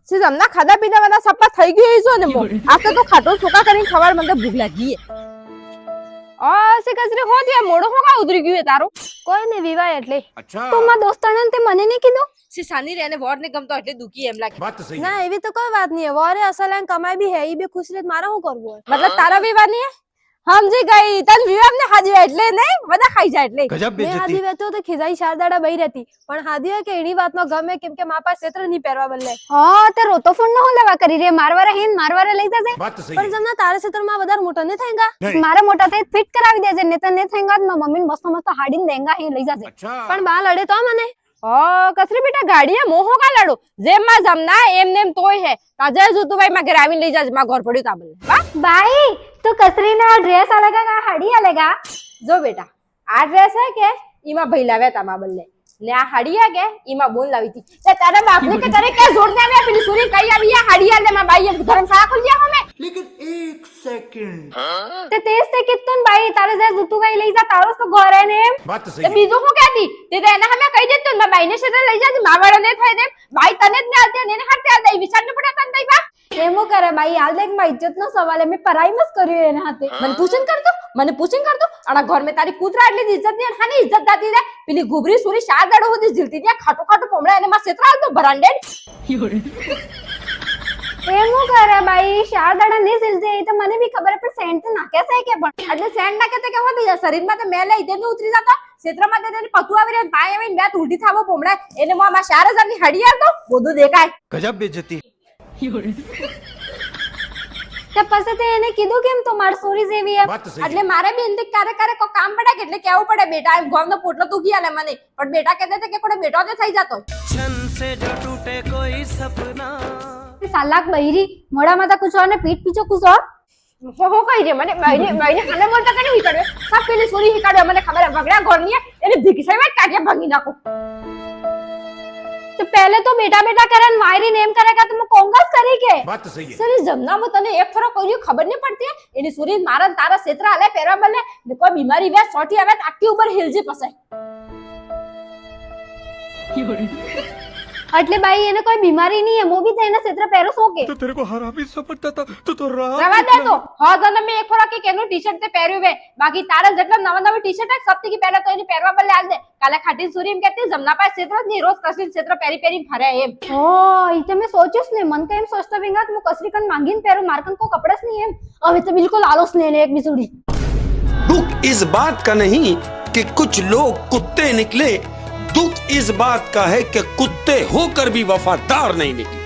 सी जमना खाधा पीधा वाला सप्पा થઈ ગયું છો ને મો આ તો ખાટો છોકા કરીને ખવાર મને ભૂખ લાગી આ સે કચરે હો દે મોડો હો કા ઉતરી ગયું તારો કોઈ ને વિવાહ એટલે अच्छा તો માં દોસ્તાને તે મને નહીં કીધું सी सानी रहने वॉर ने गम तो એટલે દુખી એમ લાગે बात तो सही ના એવી તો કોઈ વાત નહીં है વોરે અસલ એન કમાઈ भी है ઈ भी खुश रहत मारा હું કરવું मतलब તારા વિવાહ નહીં સમજી ગઈ તન વિવાહ ને હાજી એટલે નહીં બધા ખાઈ જાય એટલે गजब મેં હાદી વેતો તો ખીજાઈ શારદાડા બઈ રહેતી પણ હાદી કે એની વાતનો ગમે કેમ કે માપા ક્ષેત્ર નહીં પહેરવા બદલે હા તે રોતો ફોન ન લેવા કરી રે મારવારે લઈ જશે बात तो सही પણ જમના તારા ક્ષેત્રમાં વધારે મોટો નહીં થયેગા નહીં. મારે મોટા થઈ ફિટ કરાવી દેજે ને તો નહીં થયેગા તો મમ્મી મસ્ત મસ્ત હાડીને દેંગા હી લઈ જશે अच्छा પણ બા લડે તો મને કસરી બેટા ગાડીએ મોહો કા લડો જેમ માં જમના એમ નેમ તોય હે તાજે જુતું ભાઈ માં ઘરે આવીને લઈ જાજે માં ઘર પડ્યું તાબલ વાહ ભાઈ તો કસરી ના ડ્રેસ અલગા કા હાડી અલગા જો બેટા આ ડ્રેસ હે કે ઈમાં ભાઈ લાવ્યા તા માબલ ને આ હાડિયા કે ઈમાં બોલ લાવી હતી તે તારા બાપને કે કરે કે જોડ દે આવે પેલી સુરી કઈ આવી આ હાડિયા લે માં બાઈ ધર્મશાળા ખોલ દિયા હમે लेकिन एक सेकंड તે તેજ તે કિત્તન ભાઈ તારે જે જુતું ભાઈ લઈ જા તારો તો ઘરે ને એમ बात तो તે सही બીજો હું કહેતી તે તો એને હમે કહી દેતો માં બાઈને ક્ષેત્ર લઈ જાજે માવાડો ને થાય દે બાઈ તને જ ને આલતે ને હટતે આ દઈ વિચાર ને પડે તને દઈ બા એમો કરે ભાઈ હાલ દેખ માં ઇજ્જત નો સવાલ હે મેં પરાઈ મસ કર્યું એના હાથે મને પૂછન કરતો આના ઘર મે તારી કૂતરા એટલી ઇજ્જત ની હાની ઇજ્જત દાતી દે પેલી ગુબરી સુરી શાર દડો હોતી ઝીલતી દે ખાટો ખાટો પોમડા એને માં ક્ષેત્ર આલતો ભરાંડેડ એમો કરે ભાઈ શારદાડા ને સિલજે એ તો મને બી ખબર પણ સેન્ટ નાખે છે કે પણ એટલે સેન્ડ ના કેતે કે હોતી શરીર માં તો મેલ લઈ દે ઉતરી જાતા ક્ષેત્ર માં તે પતુ આવી રે પાય આવીને બે ઉલટી થાવો પોમડા એને માં 4000 ની હડી આલતો બધું દેખાય गजब बेइज्जती તે પછી તે એને કીધું કેમ તો માર સોરી જેવી એમ बात तो सही એટલે મારે બી ઇન્દિક કારે કો કામ પડે એટલે કેવું પડે બેટા એમ ગોમ નો પોટલો તું ગયા લે મને પણ બેટા કહેતે કે કોડે બેટો તે થઈ જાતો छन से जो टूटे कोई सपना સાલાક બૈરી મોડામાં તો કુછ ને પીઠ પીછો કુછ હો કઈ રે મને બાઈને ખાને બોલતા કને હિકાડે સબ પેલી સોરી હિકાડે મને ખબર ભગડા ઘરની એને ભીખસાઈ માં કાઢ્યા ભાંગી નાખો તો પહેલે તો બેટા બેટા કરે ને વાયરી નેમ કરેગા તો કોંગસ કરી કે बात तो सही है સરી જમના માં તને એક ફરક કોઈ ખબર નહીં પડતી એની સોરી મારા ને તારા ક્ષેત્ર આલે પહેરવા બલે ને કોઈ બીમારી વે સોટી આવે આખી ઉપર હિલજી પસે એટલે ભાઈ એને કોઈ બીમારી નહીં હે મો બી થઈને ક્ષેત્ર પહેરો સો કે तो तेरे को हरामी समझता था तो રવા દે તો હા જને મે એક ફરક કે કેનું ટી-શર્ટ તે પહેર્યું વે બાકી તારા જેટલા નવા નવા ટી-શર્ટ હે સપ્તી કી પહેલા તો એની પહેરવા બલે આલ દે કાલે ખાટી સુરી એમ કહેતી જમના પાસે ક્ષેત્ર જ નહીં રોજ કસરી ક્ષેત્ર પહેરી પહેરી ફરે એમ ઓ ઈ તો મેં સોચ્યું જ ને મન તો એમ સોચતો વિંગા કે હું કસરી કન માંગીને પહેરું મારકન કો કપડા જ નહીં એમ હવે તો બિલકુલ આલોસ ને એક બિસુડી दुख इस बात का नहीं कि कुछ लोग कुत्ते निकले, दुख इस बात का है कि कुत्ते होकर भी वफादार नहीं निकले।